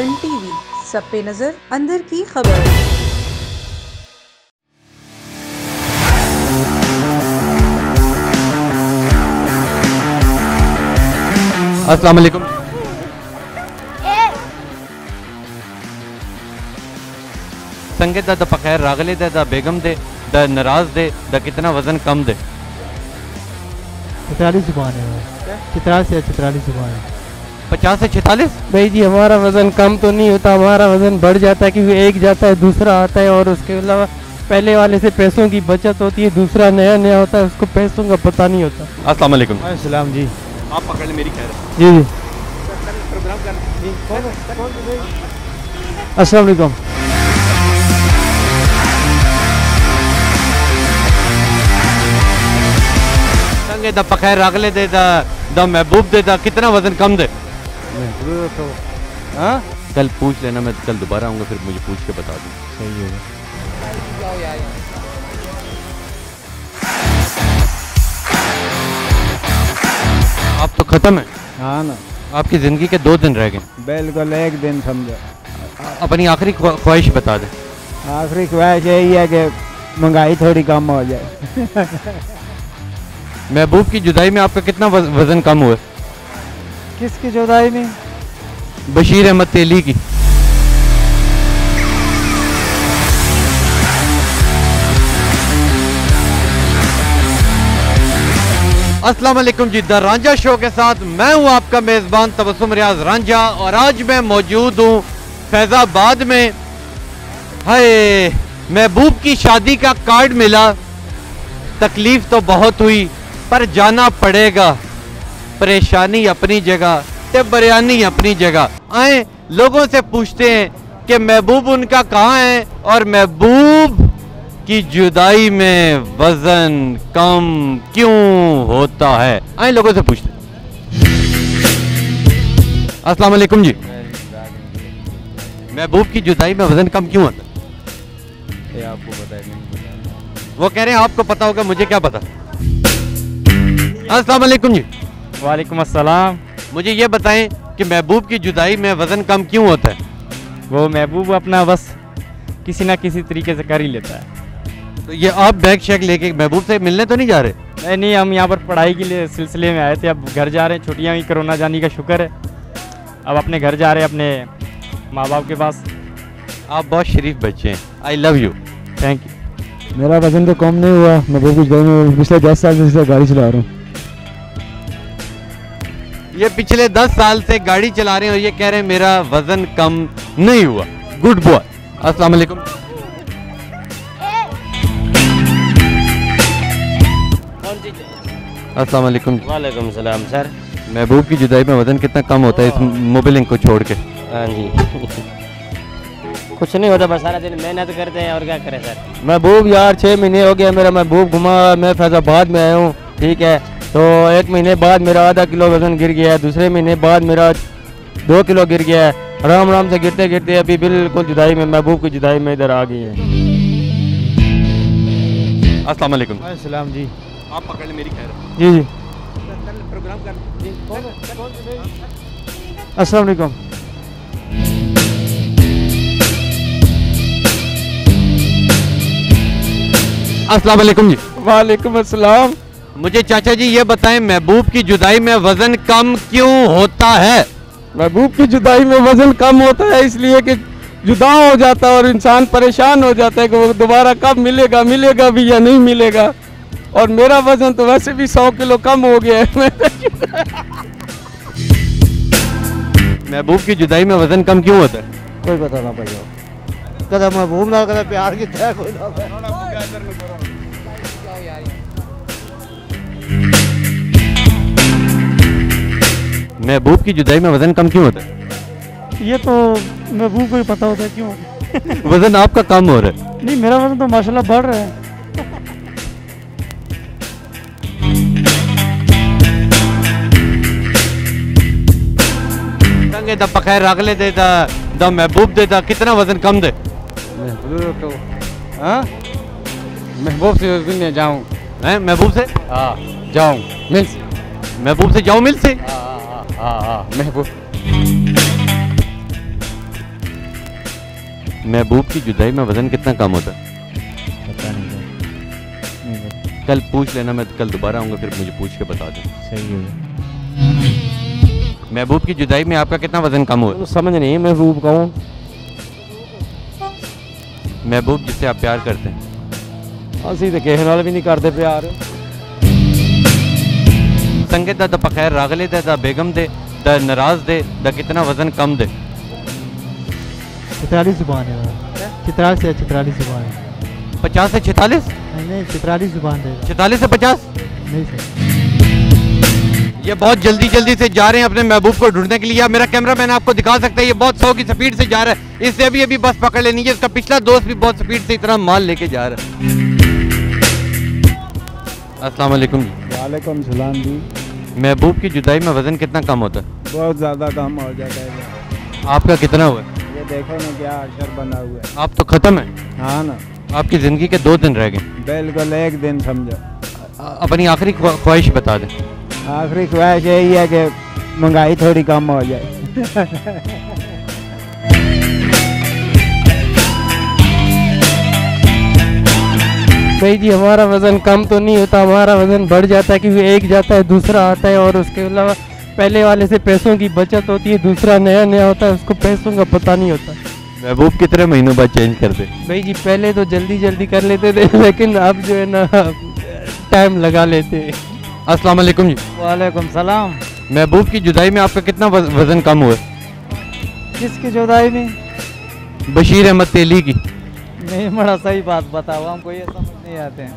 Point TV, सब पे नजर, अंदर की खबर। अस्सलाम वालेकुम। संगे दा पखैर रागले दा बेगम दे दा नाराज दे दा कितना वजन कम दे। 44 जुबान है, 44 जुबान है। 50 से 46। भाई जी हमारा वजन कम तो नहीं होता, हमारा वजन बढ़ जाता है क्योंकि एक जाता है दूसरा आता है, और उसके अलावा पहले वाले से पैसों की बचत होती है, दूसरा नया नया होता है, उसको पैसों का पता नहीं होता। अस्सलाम वालेकुम। अस्सलाम जी। आप पकड़ ले मेरी खैर। जी जी अस्सलाम वालेकुम। संगे दा पखैर रागले दे दा महबूब दे दा कितना वजन कम दे। तो हाँ कल पूछ लेना, मैं कल दोबारा आऊँगा फिर मुझे पूछ के बता दूँ। सही है। आप तो खत्म है। हाँ ना, आपकी ज़िंदगी के 2 दिन रह गए। बिल्कुल एक दिन समझो। अपनी आखिरी ख्वाहिश बता दें। आखिरी ख्वाहिश यही है कि महंगाई थोड़ी कम हो जाए। महबूब की जुदाई में आपका कितना वजन कम हुआ? किसकी जुदाई में? बशीर अहमद तेली की। अस्सलाम वालेकुम जी, द रांझा शो के साथ मैं हूं आपका मेज़बान तबस्सुम रियाज रांझा, और आज मैं मौजूद हूं फैज़ाबाद में। हाय, महबूब की शादी का कार्ड मिला, तकलीफ तो बहुत हुई पर जाना पड़ेगा। परेशानी अपनी जगह ते बरियानी अपनी जगह। आए लोगों से पूछते हैं कि महबूब उनका कहाँ है और महबूब की जुदाई में वजन कम क्यों होता है। आए लोगों से पूछते हैं। अस्सलाम वालेकुम जी। महबूब की जुदाई में वजन कम क्यों होता है? ये आपको पता है? वो कह रहे हैं आपको पता होगा, मुझे क्या पता। अस्सलाम वालेकुम जी। वालेकुम अस्सलाम। मुझे ये बताएं कि महबूब की जुदाई में वजन कम क्यों होता है? वो महबूब अपना बस किसी ना किसी तरीके से कर ही लेता है। तो ये आप बैग शेक लेके महबूब से मिलने तो नहीं जा रहे? नहीं, हम यहाँ पर पढ़ाई के लिए सिलसिले में आए थे, अब घर जा रहे हैं। छुट्टियाँ भी कोरोना जाने का शुक्र है, अब अपने घर जा रहे हैं, अपने माँ बाप के पास। आप बहुत शरीफ बच्चे हैं, I love you. Thank you. मेरा वजन तो कम नहीं हुआ, मैं बहुत कुछ में पिछले 10 साल से गाड़ी चला रहा हूँ। ये पिछले 10 साल से गाड़ी चला रहे हैं और ये कह रहे हैं मेरा वजन कम नहीं हुआ। Good boy. अस्सलाम वालेकुम। अस्सलाम वालेकुम। वालेकुम सलाम सर। महबूब की जुदाई में वजन कितना कम होता है इस मोबिलिंग को छोड़ के? हाँ जी। कुछ नहीं होता, बस सारा दिन मेहनत करते हैं और क्या करें सर। महबूब यार 6 महीने हो गए मेरा महबूब घुमा, मैं फैज़ाबाद में आया हूँ, ठीक है। तो 1 महीने बाद मेरा आधा किलो वजन गिर गया है, दूसरे महीने बाद मेरा 2 किलो गिर गया है। आराम आराम से गिरते गिरते अभी बिल्कुल जुदाई में, महबूब की जुदाई में इधर आ गई है। अस्सलाम वालेकुम। अस्सलाम जी। आप पकड़ ले मेरी खैर। जी जी अस्सलाम वालेकुम। अस्सलाम वालेकुम जी। वालेकुम अस्सलाम। मुझे चाचा जी ये बताएं, महबूब की जुदाई में वजन कम क्यों होता है? महबूब की जुदाई में वजन कम होता है इसलिए कि जुदा हो जाता है और इंसान परेशान हो जाता है कि वो दोबारा कब मिलेगा, मिलेगा भी या नहीं मिलेगा। और मेरा वजन तो वैसे भी 100 किलो कम हो गया है। महबूब की जुदाई में वजन कम क्यों होता है? कोई पता ना भैया, कदा महबूब ना कदा प्यार की तरह कोई ना। महबूब की जुदाई में वजन कम क्यों होता है? ये तो महबूब को ही पता होता है क्यों। वजन आपका कम हो रहा है। नहीं, मेरा वजन तो माशाल्लाह बढ़ रहा है। संगे दा पखैर रागले दे दा महबूब दे दा कितना वजन कम दे। महबूब तो हाँ, महबूब से मिलने जाऊँ। हैं महबूब से? हाँ जाऊँ मिल से। महबूब से जाऊँ मिल से? हाँ महबूब। महबूब की जुदाई में वजन कितना कम होता है? पता नहीं। कल पूछ लेना, मैं कल दोबारा आऊँगा फिर मुझे पूछ के बता दें। सही है। महबूब की जुदाई में आपका कितना वजन कम हुआ? समझ नहीं महबूब कहूँ। महबूब जिससे आप प्यार करते हैं। असं तो किसी नाल भी नहीं करते प्यार। संगे दा बखैर रागले दा बेगम दे दा नाराज दे दा कितना वजन कम दे? 44 जुबान है। 44 से 44 जुबान है। 50 से 46? नहीं 44 जुबान है। 46 से 50? नहीं सर। ये बहुत जल्दी से जा रहे हैं अपने महबूब को ढूंढने के लिए। आप मेरा कैमरा मैन आपको दिखा सकता है, ये बहुत 100 की स्पीड से जा रहा है। इससे अभी बस पकड़ लेनी है। इसका पिछला दोस्त भी बहुत स्पीड से इतना माल लेके जा रहा है। अस्सलाम वालेकुम जी। वालेकुम सलाम जी। महबूब की जुदाई में वजन कितना कम होता है? बहुत ज़्यादा कम हो जाता है। आपका कितना हुआ? ये देखो ना क्या अक्षर बना हुआ है। आप तो खत्म है। हाँ ना, आपकी ज़िंदगी के 2 दिन रह गए। बिल्कुल एक दिन समझो। अपनी आखिरी ख्वाहिश बता दें। आखिरी ख्वाहिश यही है कि महंगाई थोड़ी कम हो जाए। भाई जी हमारा वज़न कम तो नहीं होता, हमारा वज़न बढ़ जाता है क्योंकि एक जाता है दूसरा आता है, और उसके अलावा पहले वाले से पैसों की बचत होती है, दूसरा नया होता है, उसको पैसों का पता नहीं होता। महबूब कितने महीनों बाद चेंज कर दे? भाई जी पहले तो जल्दी कर लेते थे, लेकिन अब जो है ना टाइम लगा लेते हैं। अस्सलाम वालेकुम जी। वालेकुम सलाम। महबूब की जुदाई में आपका कितना वजन कम हुआ? किसकी जुदाई में? बशीर अहमद तेली की। नहीं बड़ा सही बात बताओ, हमको ये समझ नहीं आते हैं।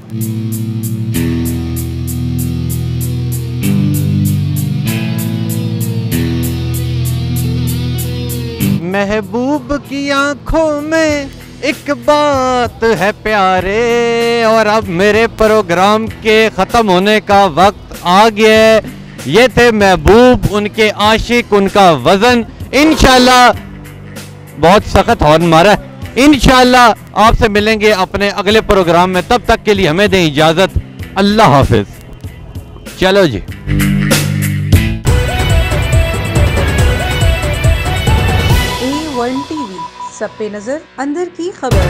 महबूब की आंखों में एक बात है प्यारे, और अब मेरे प्रोग्राम के ख़त्म होने का वक्त आ गया है। ये थे महबूब, उनके आशिक, उनका वज़न। इंशाल्लाह बहुत सख्त हॉर्न मारा है। इंशाल्लाह आपसे मिलेंगे अपने अगले प्रोग्राम में। तब तक के लिए हमें दें इजाज़त। अल्लाह हाफिज़। चलो जी। A1 TV, सब पे नजर, अंदर की खबर।